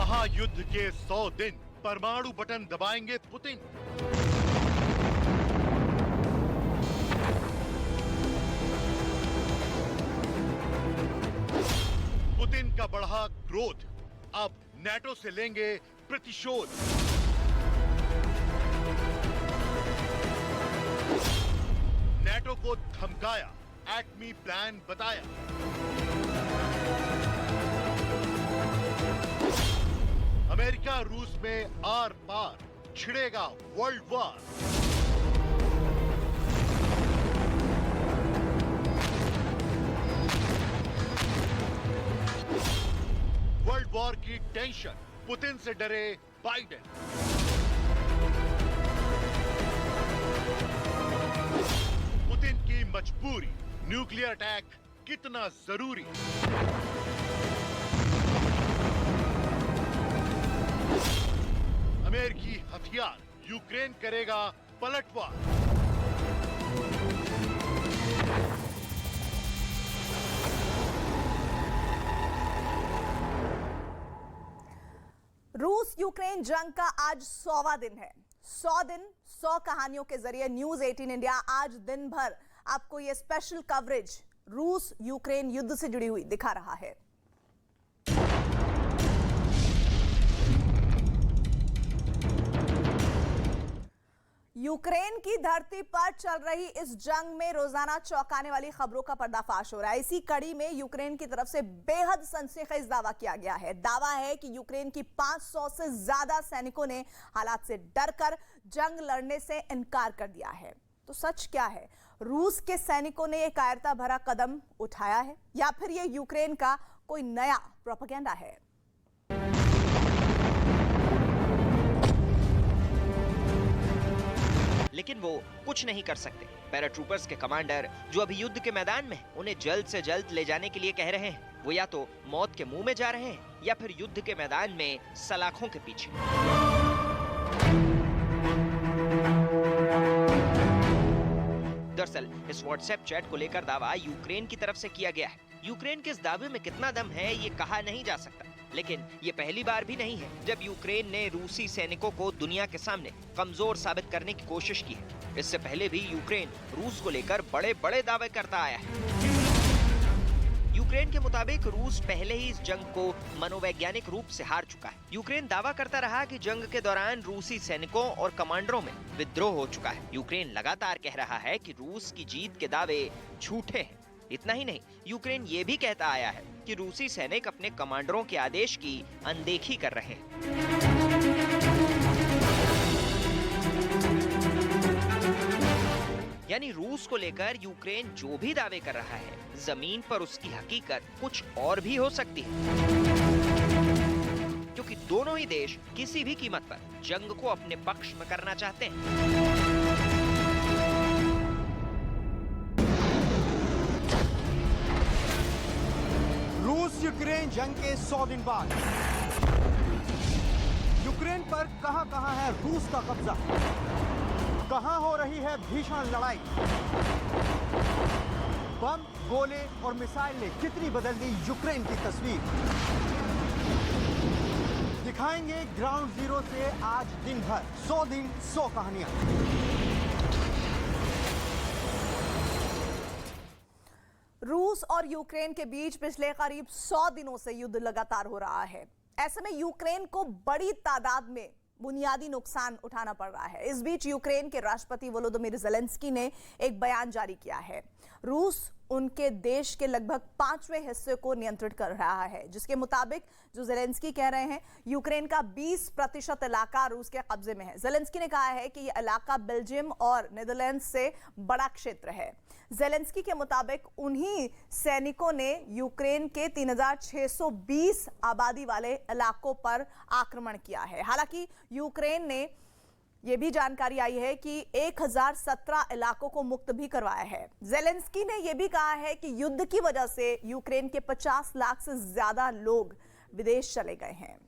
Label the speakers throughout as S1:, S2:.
S1: महायुद्ध के 100 दिन, परमाणु बटन दबाएंगे पुतिन। पुतिन का बढ़ा क्रोध, अब नेटो से लेंगे प्रतिशोध। नेटो को धमकाया, एटमी प्लान बताया। अमेरिका रूस में आर पार, छिड़ेगा वर्ल्ड वॉर। वर्ल्ड वॉर की टेंशन, पुतिन से डरे बाइडेन। पुतिन की मजबूरी, न्यूक्लियर अटैक कितना जरूरी। अमेरिकी हथियार, यूक्रेन करेगा पलटवार।
S2: रूस यूक्रेन जंग का आज 100वां दिन है। 100 दिन 100 कहानियों के जरिए न्यूज 18 इंडिया आज दिन भर आपको ये स्पेशल कवरेज रूस यूक्रेन युद्ध से जुड़ी हुई दिखा रहा है। यूक्रेन की धरती पर चल रही इस जंग में रोजाना चौंकाने वाली खबरों का पर्दाफाश हो रहा है। इसी कड़ी में यूक्रेन की तरफ से बेहद सनसनीखेज दावा किया गया है। दावा है कि यूक्रेन की 500 से ज्यादा सैनिकों ने हालात से डरकर जंग लड़ने से इनकार कर दिया है। तो सच क्या है? रूस के सैनिकों ने यह कायरता भरा कदम उठाया है या फिर यह यूक्रेन का कोई नया प्रोपेगेंडा है?
S3: लेकिन वो कुछ नहीं कर सकते। पैराट्रूपर्स के कमांडर जो अभी युद्ध के मैदान में हैं, उन्हें जल्द से जल्द ले जाने के लिए कह रहे हैं। वो या तो मौत के मुंह में जा रहे हैं या फिर युद्ध के मैदान में सलाखों के पीछे। दरअसल इस व्हाट्सएप चैट को लेकर दावा यूक्रेन की तरफ से किया गया है। यूक्रेन के इस दावे में कितना दम है ये कहा नहीं जा सकता, लेकिन ये पहली बार भी नहीं है जब यूक्रेन ने रूसी सैनिकों को दुनिया के सामने कमजोर साबित करने की कोशिश की है। इससे पहले भी यूक्रेन रूस को लेकर बड़े बड़े दावे करता आया है। यूक्रेन के मुताबिक रूस पहले ही इस जंग को मनोवैज्ञानिक रूप से हार चुका है। यूक्रेन दावा करता रहा कि जंग के दौरान रूसी सैनिकों और कमांडरों में विद्रोह हो चुका है। यूक्रेन लगातार कह रहा है कि रूस की जीत के दावे झूठे हैं। इतना ही नहीं, यूक्रेन ये भी कहता आया है कि रूसी सैनिक अपने कमांडरों के आदेश की अनदेखी कर रहे हैं। यानी रूस को लेकर यूक्रेन जो भी दावे कर रहा है, जमीन पर उसकी हकीकत कुछ और भी हो सकती है, क्योंकि दोनों ही देश किसी भी कीमत पर जंग को अपने पक्ष में करना चाहते हैं।
S4: रूस यूक्रेन जंग के 100 दिन बाद यूक्रेन पर कहां है रूस का कब्जा, कहां हो रही है भीषण लड़ाई, बम, गोले और मिसाइल ने कितनी बदल दी यूक्रेन की तस्वीर। दिखाएंगे ग्राउंड जीरो से आज दिन भर 100 दिन 100 कहानियां।
S2: रूस और यूक्रेन के बीच पिछले करीब 100 दिनों से युद्ध लगातार हो रहा है। ऐसे में यूक्रेन को बड़ी तादाद में बुनियादी नुकसान उठाना पड़ रहा है। इस बीच यूक्रेन के राष्ट्रपति वोलोदिमीर ज़ेलेंस्की ने एक बयान जारी किया है। रूस उनके देश के लगभग 5वें हिस्से को नियंत्रित कर रहा है, जिसके मुताबिक जो ज़ेलेंस्की कह रहे हैं, यूक्रेन का 20% इलाका रूस के कब्जे में है। ज़ेलेंस्की ने कहा है कि यह इलाका बेल्जियम और नीदरलैंड से बड़ा क्षेत्र है। ज़ेलेंस्की के मुताबिक उन्हीं सैनिकों ने यूक्रेन के 3620 आबादी वाले इलाकों पर आक्रमण किया है। हालांकि यूक्रेन ने यह भी जानकारी आई है कि 1017 इलाकों को मुक्त भी करवाया है। ज़ेलेंस्की ने यह भी कहा है कि युद्ध की वजह से यूक्रेन के 50 लाख से ज्यादा लोग विदेश चले गए हैं।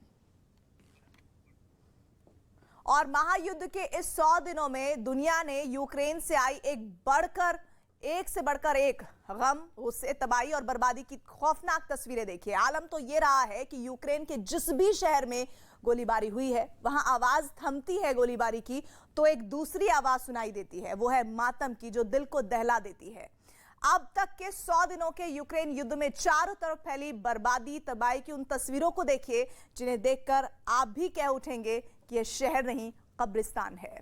S2: और महायुद्ध के इस 100 दिनों में दुनिया ने यूक्रेन से आई एक बढ़कर एक से बढ़कर एक गम, उससे तबाही और बर्बादी की खौफनाक तस्वीरें देखिए। आलम तो ये रहा है कि यूक्रेन के जिस भी शहर में गोलीबारी हुई है वहां आवाज थमती है गोलीबारी की तो एक दूसरी आवाज सुनाई देती है, वो है मातम की, जो दिल को दहला देती है। अब तक के 100 दिनों के यूक्रेन युद्ध में चारों तरफ फैली बर्बादी तबाही की उन तस्वीरों को देखिए जिन्हें देखकर आप भी कह उठेंगे कि यह शहर नहीं कब्रिस्तान है।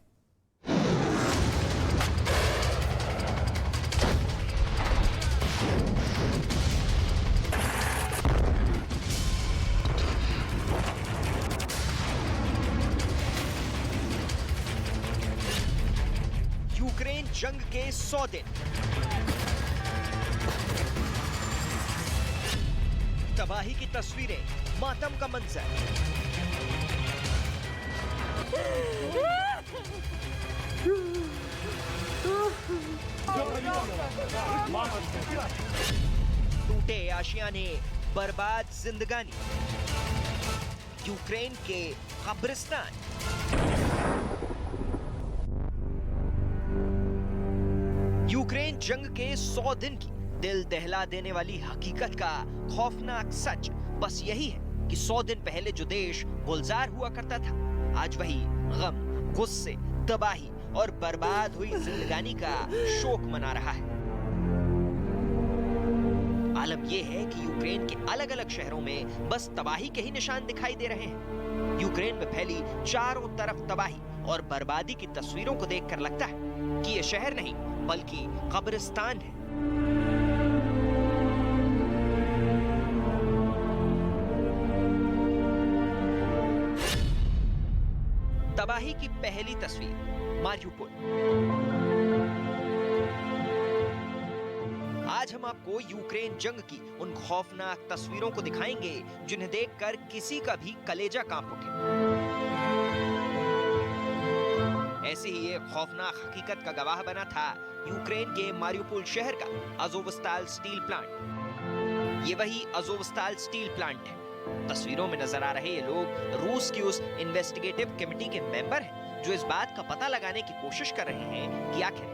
S3: यूक्रेन जंग के 100 दिन, तबाही की तस्वीरें, मातम का मंजर। टूटे आशियाने, बर्बाद जिंदगानी, यूक्रेन के कब्रिस्तान। यूक्रेन जंग के 100 दिन की दिल दहला देने वाली हकीकत का खौफनाक सच बस यही है कि 100 दिन पहले जो देश गुलजार हुआ करता था, आज वही गम, गुस्से, तबाही और बर्बाद हुई जिंदगानी का शोक मना रहा है। आलम यह है कि यूक्रेन के अलग अलग शहरों में बस तबाही के ही निशान दिखाई दे रहे हैं। यूक्रेन में फैली चारों तरफ तबाही और बर्बादी की तस्वीरों को देखकर लगता है कि यह शहर नहीं बल्कि कब्रिस्तान है। तबाही की पहली तस्वीर, मारियुपोल। आज हम आपको यूक्रेन जंग की उन खौफनाक तस्वीरों को दिखाएंगे जिन्हें देखकर किसी का भी कलेजा कांप उठे। ऐसी ही एक खौफनाक हकीकत का गवाह बना था यूक्रेन के मारियुपोल शहर का अजोवस्ताल स्टील प्लांट। ये वही अजोवस्ताल स्टील प्लांट है। तस्वीरों में नजर आ रहे ये लोग रूस की उस इन्वेस्टिगेटिव कमेटी के मेंबर हैं जो इस बात का पता लगाने की कोशिश कर रहे हैं कि आखिर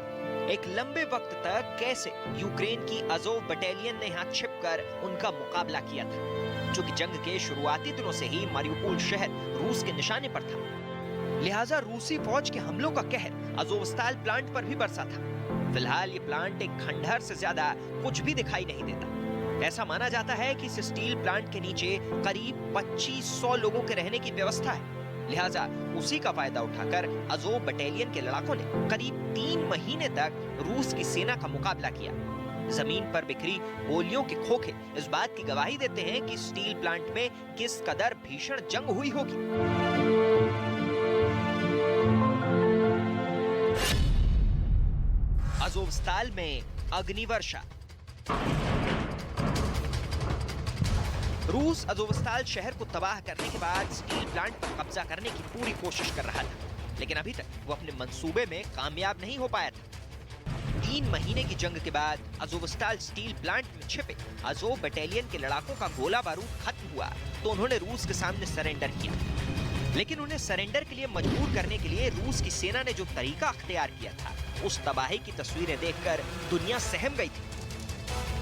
S3: एक लंबे वक्त तक कैसे यूक्रेन की अजोव बटालियन ने यहाँ छिपकर उनका मुकाबला किया था, जो कि जंग के शुरुआती दिनों से ही मारियुपोल शहर रूस के निशाने पर था। लिहाजा रूसी फौज के हमलों का कहर अजोवस्ताल प्लांट पर भी बरसा था। फिलहाल ये प्लांट एक खंडहर से ज्यादा कुछ भी दिखाई नहीं देता। ऐसा माना जाता है कि इस स्टील प्लांट के नीचे करीब 2500 लोगों के रहने की व्यवस्था है। लिहाजा उसी का फायदा उठाकर अजोव बटालियन के लड़ाकों ने करीब 3 महीने तक रूस की सेना का मुकाबला किया। जमीन पर बिखरी गोलियों के खोखे इस बात की गवाही देते हैं कि स्टील प्लांट में किस कदर भीषण जंग हुई होगी। अजोवस्ताल में अग्निवर्षा। रूस अजोवस्ताल शहर को तबाह करने के बाद स्टील प्लांट पर कब्जा करने की पूरी कोशिश कर रहा था, लेकिन अभी तक वो अपने मंसूबे में कामयाब नहीं हो पाया था। 3 महीने की जंग के बाद अजोवस्ताल स्टील प्लांट में छिपे अजोव बटालियन के लड़ाकों का गोला बारूद खत्म हुआ तो उन्होंने रूस के सामने सरेंडर किया। लेकिन उन्हें सरेंडर के लिए मजबूर करने के लिए रूस की सेना ने जो तरीका अख्तियार किया था, उस तबाही की तस्वीरें देखकर दुनिया सहम गई थी।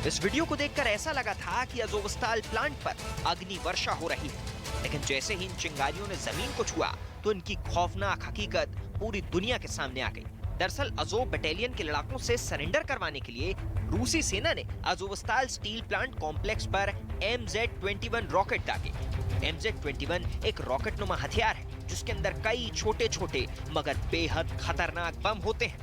S3: इस वीडियो को देखकर ऐसा लगा था कि अजोवस्ताल प्लांट पर अग्नि वर्षा हो रही है, लेकिन जैसे ही इन चिंगारियों ने जमीन को छुआ तो इनकी खौफनाक हकीकत पूरी दुनिया के सामने आ गई। दरअसल अजोव बटालियन के लड़ाकों से सरेंडर करवाने के लिए रूसी सेना ने अजोवस्ताल स्टील प्लांट कॉम्प्लेक्स पर MZ-21 रॉकेट दागे। MZ-21 एक रॉकेटनुमा हथियार है जिसके अंदर कई छोटे छोटे मगर बेहद खतरनाक बम होते हैं।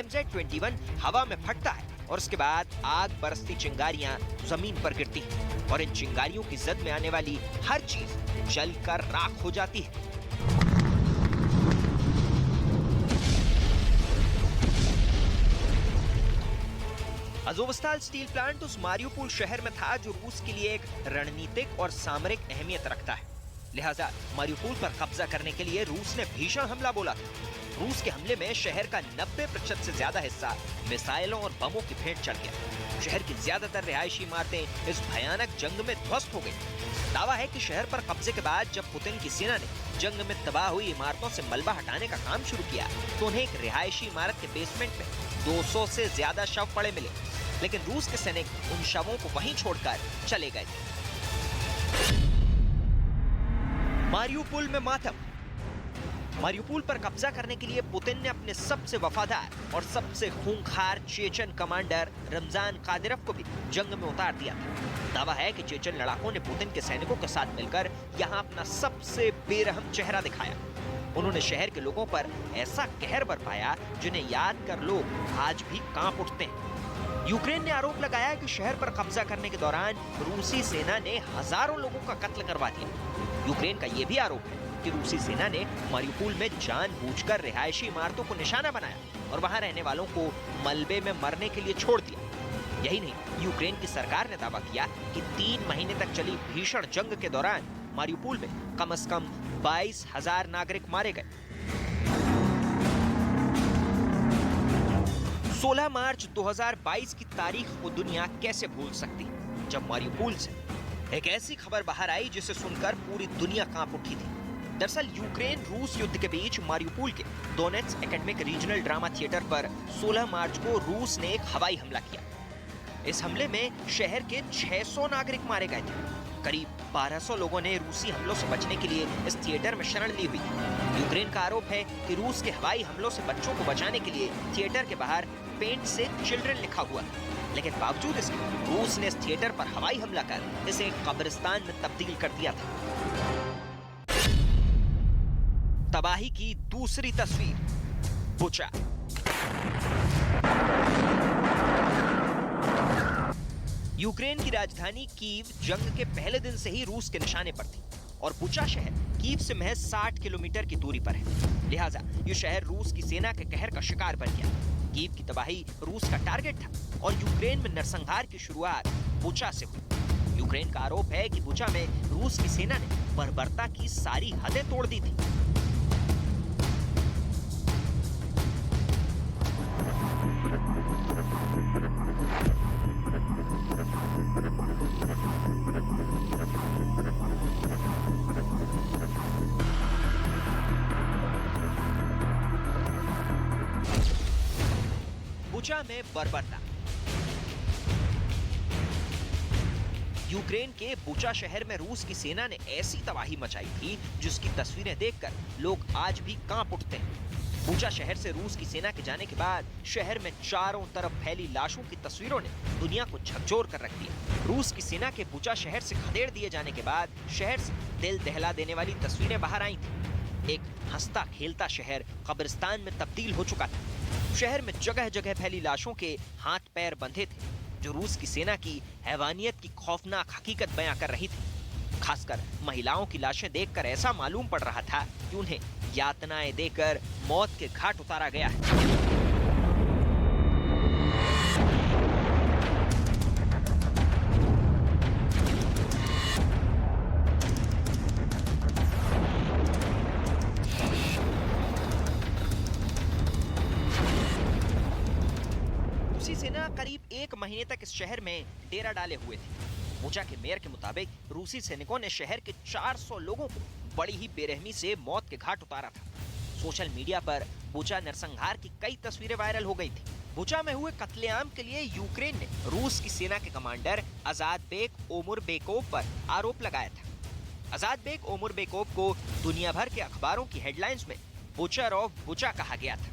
S3: MZ-21 हवा में फटता है और उसके बाद आग बरसती चिंगारियां जमीन पर गिरती हैं और इन चिंगारियों की जद में आने वाली हर चीज जलकर राख हो जाती है। अजोवस्ताल स्टील प्लांट उस मारियुपोल शहर में था जो रूस के लिए एक रणनीतिक और सामरिक अहमियत रखता है। लिहाजा मारियुपोल पर कब्जा करने के लिए रूस ने भीषण हमला बोला था। रूस के हमले में शहर का 90% से ज्यादा हिस्सा मिसाइलों और बमों की भेंट चढ़ गया। शहर की ज्यादातर रिहायशी इमारतें इस भयानक जंग में ध्वस्त हो गई। दावा है कि शहर पर कब्जे के बाद जब पुतिन की सेना ने जंग में तबाह हुई इमारतों से मलबा हटाने का काम शुरू किया तो उन्हें एक रिहायशी इमारत के बेसमेंट में 200 से ज्यादा शव पड़े मिले, लेकिन रूस के सैनिक उन शवों को वहीं छोड़कर चले गए थे। मारियुपोल में मातम। मारियुपोल पर कब्जा करने के लिए पुतिन ने अपने सबसे वफादार और सबसे खूंखार चेचन कमांडर रमजान कादिरोव को भी जंग में उतार दिया था। दावा है कि चेचन लड़ाकों ने पुतिन के सैनिकों के साथ मिलकर यहां अपना सबसे बेरहम चेहरा दिखाया। उन्होंने शहर के लोगों पर ऐसा कहर बरपाया जिन्हें याद कर लोग आज भी कांप उठते हैं। यूक्रेन ने आरोप लगाया कि शहर पर कब्जा करने के दौरान रूसी सेना ने हजारों लोगों का कत्ल करवा दिया। यूक्रेन का यह भी आरोप है कि रूसी सेना ने मारियुपोल में जानबूझकर रिहायशी इमारतों को निशाना बनाया और वहां रहने वालों को मलबे में मरने के लिए छोड़ दिया। यही नहीं, यूक्रेन की सरकार ने दावा किया कि 3 महीने तक चली भीषण जंग के दौरान मारियुपोल में कम से कम 22,000 नागरिक मारे गए। 16 मार्च 2022 की तारीख को दुनिया कैसे भूल सकती है, जब मारियुपोल से एक ऐसी खबर बाहर आई जिसे सुनकर पूरी दुनिया कांप उठी थी। दरअसल यूक्रेन रूस युद्ध के बीच मारियुपोल के Donetsk academic regional drama theatre पर 16 मार्च को रूस ने एक हवाई हमला किया। इस हमले में शहर के 600 नागरिक मारे गए थे। करीब 1200 लोगों ने रूसी हमलों से बचने के लिए इस थिएटर में शरण ली हुई। यूक्रेन का आरोप है कि रूस के हवाई हमलों से बच्चों को बचाने के लिए थिएटर के बाहर पेंट से चिल्ड्रन लिखा हुआ था, लेकिन बावजूद इसके रूस ने इस थिएटर पर हवाई हमला कर इसे एक कब्रिस्तान में तब्दील कर दिया था। तबाही की दूसरी तस्वीर, बुचा। यूक्रेन की राजधानी कीव जंग के पहले दिन से ही रूस के निशाने पर थी और बुचा शहर कीव से महज 60 किलोमीटर की दूरी पर है। लिहाजा ये शहर रूस की सेना के कहर का शिकार बन गया। कीव की तबाही रूस का टारगेट था और यूक्रेन में नरसंहार की शुरुआत बुचा से हुई। यूक्रेन का आरोप है कि बुचा में रूस की सेना ने बर्बरता की सारी हदें तोड़ दी थी। बुचा में बर्बरता। यूक्रेन के बुचा शहर में रूस की सेना ने ऐसी तबाही मचाई थी जिसकी तस्वीरें देखकर लोग आज भी कांप उठते हैं। बुचा शहर से रूस की सेना के जाने के बाद शहर में चारों तरफ फैली लाशों की तस्वीरों ने दुनिया को झकझोर कर रख दिया। रूस की सेना के बुचा शहर से खदेड़ दिए जाने के बाद शहर से दिल दहला देने वाली तस्वीरें बाहर आई थी। एक हंसता खेलता शहर कब्रिस्तान में तब्दील हो चुका था। शहर में जगह जगह फैली लाशों के हाथ पैर बंधे थे, जो रूस की सेना की हैवानियत की खौफनाक हकीकत बयां कर रही थी। खासकर महिलाओं की लाशें देखकर ऐसा मालूम पड़ रहा था कि उन्हें यातनाएं देकर मौत के घाट उतारा गया है। रूसी सेना करीब 1 महीने तक इस शहर में डेरा डाले हुए थी। बुचा के मेयर के मुताबिक रूसी सैनिकों ने शहर के 400 लोगों को बड़ी ही बेरहमी से मौत के घाट उतारा था। सोशल मीडिया पर बुचा नरसंहार की कई तस्वीरें वायरल हो गई थी। बुचा में हुए कत्लेआम के लिए यूक्रेन ने रूस की सेना के कमांडर अज़ातबेक ओमुरबेकोव पर आरोप लगाया था। अज़ातबेक ओमुरबेकोव को दुनिया भर के अखबारों की हेडलाइंस में बुचर ऑफ बुचा कहा गया था।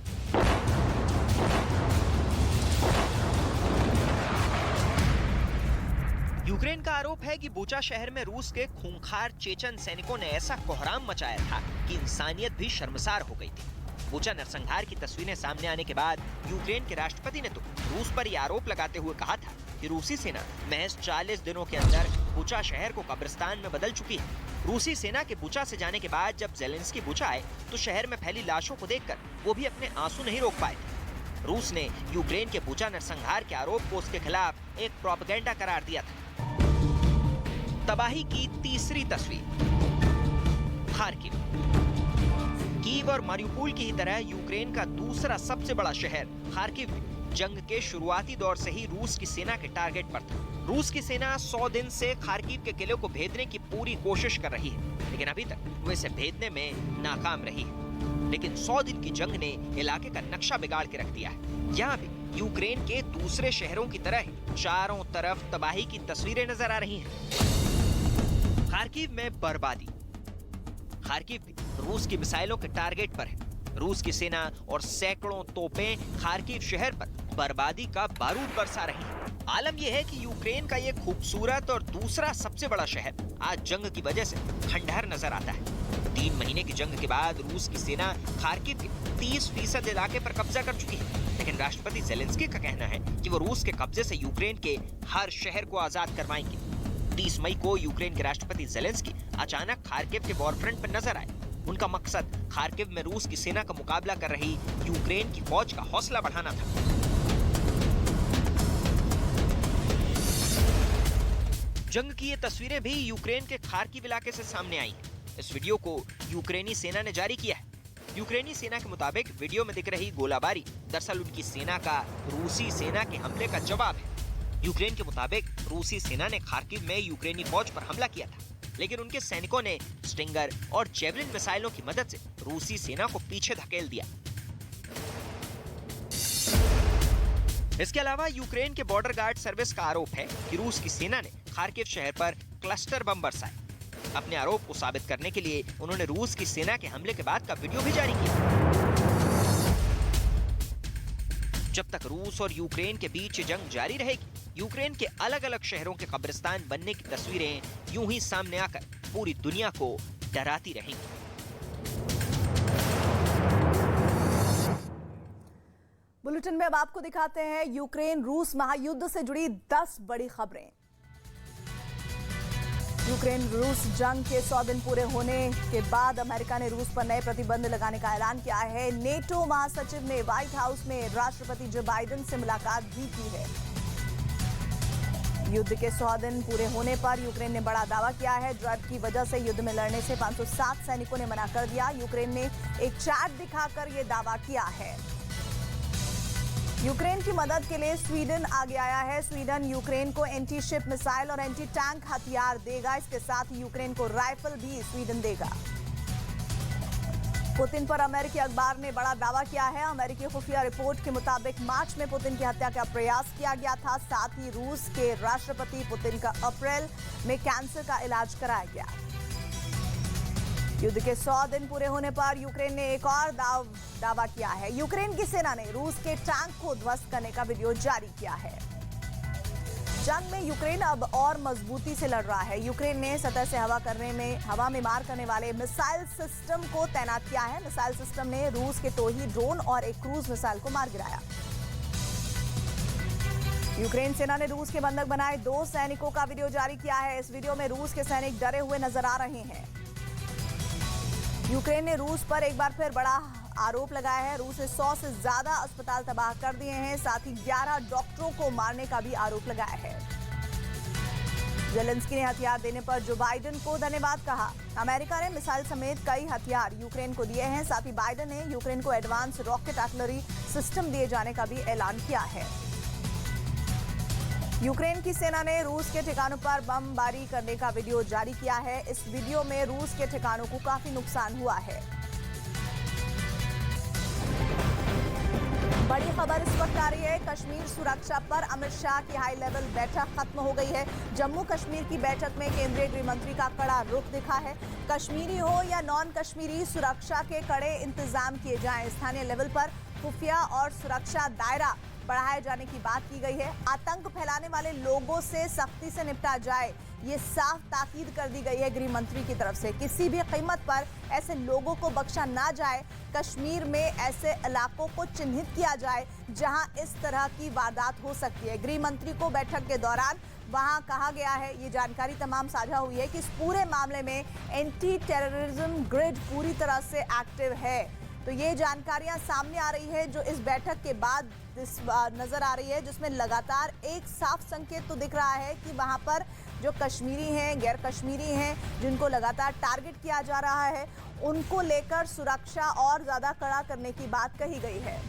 S3: यूक्रेन का आरोप है कि बुचा शहर में रूस के खूंखार चेचन सैनिकों ने ऐसा कोहराम मचाया था कि इंसानियत भी शर्मसार हो गई थी। बुचा नरसंहार की तस्वीरें सामने आने के बाद यूक्रेन के राष्ट्रपति ने तो रूस पर यह आरोप लगाते हुए कहा था कि रूसी सेना महज 40 दिनों के अंदर बुचा शहर को कब्रिस्तान में बदल चुकी है। रूसी सेना के बुचा से जाने के बाद जब ज़ेलेंस्की बुचा आए तो शहर में फैली लाशों को देखकर वो भी अपने आंसू नहीं रोक पाए थे। रूस ने यूक्रेन के बुचा नरसंहार के आरोप को उसके खिलाफ एक प्रोपेगेंडा करार दिया था। तबाही की तीसरी तस्वीर, खार्किव। कीव और मारियुपोल की ही तरह यूक्रेन का दूसरा सबसे बड़ा शहर खार्किव जंग के शुरुआती दौर से ही रूस की सेना के टारगेट पर था। रूस की सेना 100 दिन से खार्किव के किले को भेदने की पूरी कोशिश कर रही है, लेकिन अभी तक वो इसे भेदने में नाकाम रही है। लेकिन 100 दिन की जंग ने इलाके का नक्शा बिगाड़ के रख दिया है। यहाँ भी यूक्रेन के दूसरे शहरों की तरह ही चारों तरफ तबाही की तस्वीरें नजर आ रही हैं। खार्किव में बर्बादी। खार्किव भी रूस की मिसाइलों के टारगेट पर है। रूस की सेना और सैकड़ों तोपें खार्किव शहर पर बर्बादी का बारूद बरसा रही हैं। आलम यह है कि यूक्रेन का ये खूबसूरत और दूसरा सबसे बड़ा शहर आज जंग की वजह से खंडहर नजर आता है। 3 महीने की जंग के बाद रूस की सेना खार्किव के 30% इलाके पर कब्जा कर चुकी है, लेकिन राष्ट्रपति ज़ेलेंस्की का कहना है कि वो रूस के कब्जे से यूक्रेन के हर शहर को आजाद करवाएंगे। 30 मई को यूक्रेन के राष्ट्रपति ज़ेलेंस्की अचानक खार्किव के वॉरफ्रंट पर नजर आए। उनका मकसद खार्किव में रूस की सेना का मुकाबला कर रही यूक्रेन की फौज का हौसला बढ़ाना था। जंग की ये तस्वीरें भी यूक्रेन के खार्किव इलाके से सामने आई हैं। इस वीडियो को यूक्रेनी सेना ने जारी किया है। यूक्रेनी सेना के मुताबिक वीडियो में दिख रही गोलाबारी दरअसल उनकी सेना का रूसी सेना के हमले का जवाब है। यूक्रेन के मुताबिक रूसी सेना ने खार्किव में यूक्रेनी फौज पर हमला किया था, लेकिन उनके सैनिकों ने स्टिंगर और जेवलिन मिसाइलों की मदद से रूसी सेना को पीछे धकेल दिया। इसके अलावा यूक्रेन के बॉर्डर गार्ड सर्विस का आरोप है कि रूस की सेना ने खार्किव शहर पर क्लस्टर बम बरसाए। अपने आरोप को साबित करने के लिए उन्होंने रूस की सेना के हमले के बाद का वीडियो भी जारी किया। जब तक रूस और यूक्रेन के बीच जंग जारी रहेगी, यूक्रेन के अलग अलग शहरों के कब्रिस्तान बनने की तस्वीरें यूं ही सामने आकर पूरी दुनिया को डराती रहेंगी।
S2: बुलेटिन में अब आपको दिखाते हैं यूक्रेन रूस महायुद्ध से जुड़ी 10 बड़ी खबरें। यूक्रेन रूस जंग के 100 दिन पूरे होने के बाद अमेरिका ने रूस पर नए प्रतिबंध लगाने का ऐलान किया है। नेटो महासचिव ने व्हाइट हाउस में राष्ट्रपति जो बाइडेन से मुलाकात भी की है। युद्ध के 100 दिन पूरे होने पर यूक्रेन ने बड़ा दावा किया है। ड्रग की वजह से युद्ध में लड़ने से 507 सैनिकों ने मना कर दिया। यूक्रेन ने एक चार्ट दिखाकर यह दावा किया है। यूक्रेन की मदद के लिए स्वीडन आगे आया है। स्वीडन यूक्रेन को एंटी शिप मिसाइल और एंटी टैंक हथियार देगा। इसके साथ ही यूक्रेन को राइफल भी स्वीडन देगा। पुतिन पर अमेरिकी अखबार ने बड़ा दावा किया है। अमेरिकी खुफिया रिपोर्ट के मुताबिक मार्च में पुतिन की हत्या का प्रयास किया गया था। साथ ही रूस के राष्ट्रपति पुतिन का अप्रैल में कैंसर का इलाज कराया गया। युद्ध के 100 दिन पूरे होने पर यूक्रेन ने एक और दावा किया है। यूक्रेन की सेना ने रूस के टैंक को ध्वस्त करने का वीडियो जारी किया है। जंग में यूक्रेन अब और मजबूती से लड़ रहा है। यूक्रेन ने सतह से हवा में मार करने वाले मिसाइल सिस्टम को तैनात किया है। मिसाइल सिस्टम ने रूस के टोही ड्रोन और एक क्रूज मिसाइल को मार गिराया। यूक्रेन सेना ने रूस के बंधक बनाए 2 सैनिकों का वीडियो जारी किया है। इस वीडियो में रूस के सैनिक डरे हुए नजर आ रहे हैं। यूक्रेन ने रूस पर एक बार फिर बड़ा आरोप लगाया है। रूस ने 100 से ज्यादा अस्पताल तबाह कर दिए हैं। साथ ही 11 डॉक्टरों को मारने का भी आरोप लगाया है। ज़ेलेंस्की ने हथियार देने पर जो बाइडेन को धन्यवाद कहा। अमेरिका ने मिसाइल समेत कई हथियार यूक्रेन को दिए हैं। साथ ही बाइडेन ने यूक्रेन को एडवांस रॉकेट आर्टिलरी सिस्टम दिए जाने का भी ऐलान किया है। यूक्रेन की सेना ने रूस के ठिकानों पर बमबारी करने का वीडियो जारी किया है। इस वीडियो में रूस के ठिकानों को काफी नुकसान हुआ है। बड़ी खबर इस वक्त आ रही है। कश्मीर सुरक्षा पर अमित शाह की हाई लेवल बैठक खत्म हो गई है। जम्मू कश्मीर की बैठक में केंद्रीय गृह मंत्री का कड़ा रुख दिखा है। कश्मीरी हो या नॉन कश्मीरी, सुरक्षा के कड़े इंतजाम किए जाएं। स्थानीय लेवल पर खुफिया और सुरक्षा दायरा बढ़ाए जाने की बात की गई है। आतंक फैलाने वाले लोगों से सख्ती से निपटा जाए, ये साफ ताकीद कर दी गई है गृह मंत्री की तरफ से। किसी भी कीमत पर ऐसे लोगों को बख्शा ना जाए। कश्मीर में ऐसे इलाकों को चिन्हित किया जाए जहां इस तरह की वारदात हो सकती है। गृह मंत्री को बैठक के दौरान वहां कहा गया है, ये जानकारी तमाम साझा हुई है कि इस पूरे मामले में एंटी टेररिज्म ग्रिड पूरी तरह से एक्टिव है। तो ये जानकारियां सामने आ रही है जो इस बैठक के बाद नजर आ रही है, जिसमें लगातार एक साफ संकेत तो दिख रहा है कि वहां पर जो कश्मीरी हैं, गैर कश्मीरी हैं, जिनको लगातार टारगेट किया जा रहा है, उनको लेकर सुरक्षा और ज्यादा कड़ा करने की बात कही गई है।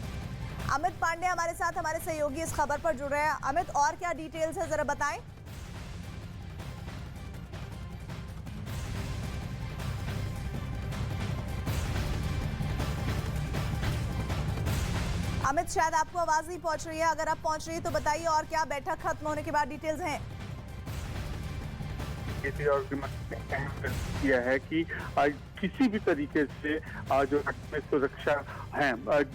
S2: अमित पांडे हमारे साथ, हमारे सहयोगी इस खबर पर जुड़ रहे हैं। अमित, और क्या डिटेल्स है, जरा बताएं। अमित, शायद आपको आवाज नहीं पहुंच रही है। अगर आप पहुंच रही है तो बताइए, और क्या बैठक खत्म होने के बाद डिटेल्स हैं?
S5: और किया है कि किसी भी तरीके से जो में सुरक्षा है,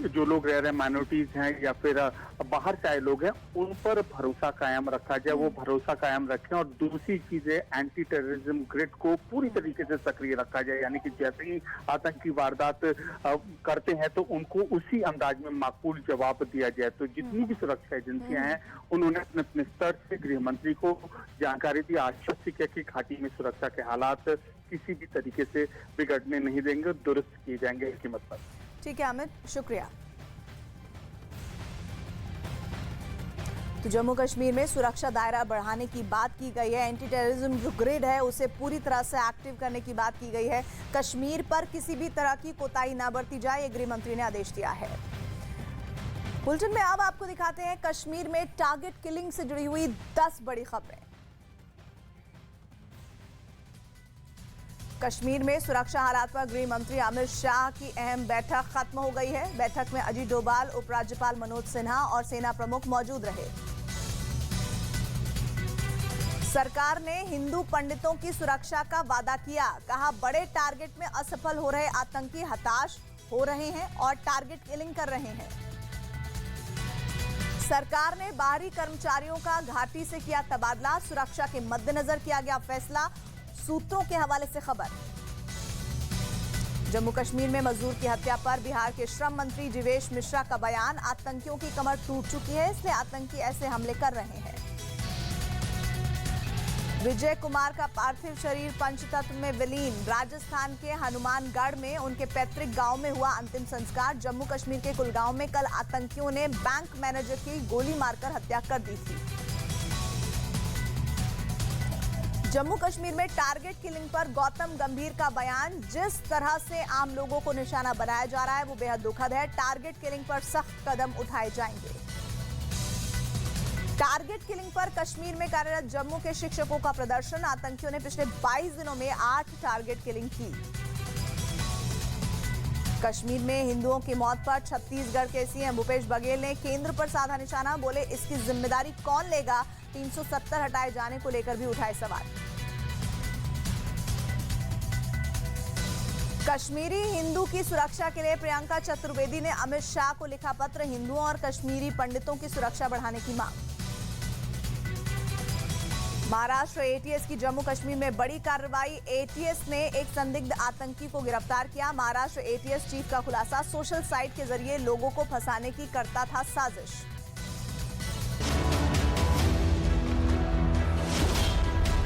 S5: जो लोग रह रहे हैं, माइनॉरिटीज हैं या फिर बाहर से आए लोग हैं, उन पर भरोसा कायम रखा जाए, वो भरोसा कायम रखें। और दूसरी चीज है, एंटी टेररिज्म ग्रिड को पूरी तरीके से सक्रिय रखा जाए, यानी कि जैसे ही आतंकी वारदात करते हैं तो उनको उसी अंदाज में माकूल जवाब दिया जाए। तो जितनी भी सुरक्षा एजेंसियां हैं, उन्होंने अपने अपने स्तर से गृह मंत्री को जानकारी दी, आश्वस्त किया कि घाटी में सुरक्षा के हालात किसी भी तरीके से बिगड़ने नहीं देंगे, दुरुस्त किए जाएंगे कीमत पर।
S2: ठीक है अमित, शुक्रिया। तो जम्मू कश्मीर में सुरक्षा दायरा बढ़ाने की बात की गई है। एंटी टेररिज्म जो ग्रिड है उसे पूरी तरह से एक्टिव करने की बात की गई है। कश्मीर पर किसी भी तरह की कोताही ना बरती जाए, ये गृह मंत्री ने आदेश दिया है। बुलेटिन में अब आपको दिखाते हैं कश्मीर में टारगेट किलिंग से जुड़ी हुई 10 बड़ी खबरें। कश्मीर में सुरक्षा हालात पर गृह मंत्री अमित शाह की अहम बैठक खत्म हो गई है। बैठक में अजीत डोभाल, उपराज्यपाल मनोज सिन्हा और सेना प्रमुख मौजूद रहे। सरकार ने हिंदू पंडितों की सुरक्षा का वादा किया। कहा, बड़े टारगेट में असफल हो रहे आतंकी हताश हो रहे हैं और टारगेट किलिंग कर रहे हैं। सरकार ने बाहरी कर्मचारियों का घाटी से किया तबादला। सुरक्षा के मद्देनजर किया गया फैसला। सूत्रों के हवाले से खबर। जम्मू कश्मीर में मजदूर की हत्या पर बिहार के श्रम मंत्री जीवेश मिश्रा का बयान। आतंकियों की कमर टूट चुकी है, इसलिए आतंकी ऐसे हमले कर रहे हैं। विजय कुमार का पार्थिव शरीर पंचतत्व में विलीन। राजस्थान के हनुमानगढ़ में उनके पैतृक गांव में हुआ अंतिम संस्कार। जम्मू कश्मीर के कुलगांव में कल आतंकियों ने बैंक मैनेजर की गोली मारकर हत्या कर दी थी। जम्मू कश्मीर में टारगेट किलिंग पर गौतम गंभीर का बयान। जिस तरह से आम लोगों को निशाना बनाया जा रहा है वो बेहद दुखद है। टारगेट किलिंग पर सख्त कदम उठाए जाएंगे। टारगेट किलिंग पर कश्मीर में कार्यरत जम्मू के शिक्षकों का प्रदर्शन। आतंकियों ने पिछले 22 दिनों में 8 टारगेट किलिंग की। कश्मीर में हिंदुओं की मौत पर छत्तीसगढ़ के सीएम भूपेश बघेल ने केंद्र पर साधा निशाना। बोले, इसकी जिम्मेदारी कौन लेगा? 370 हटाए जाने को लेकर भी उठाए सवाल। कश्मीरी हिंदू की सुरक्षा के लिए प्रियंका चतुर्वेदी ने अमित शाह को लिखा पत्र। हिंदुओं और कश्मीरी पंडितों की सुरक्षा बढ़ाने की मांग। महाराष्ट्र एटीएस की जम्मू कश्मीर में बड़ी कार्रवाई। एटीएस ने एक संदिग्ध आतंकी को गिरफ्तार किया। महाराष्ट्र एटीएस चीफ का खुलासा, सोशल साइट के जरिए लोगों को फंसाने की करता था साजिश।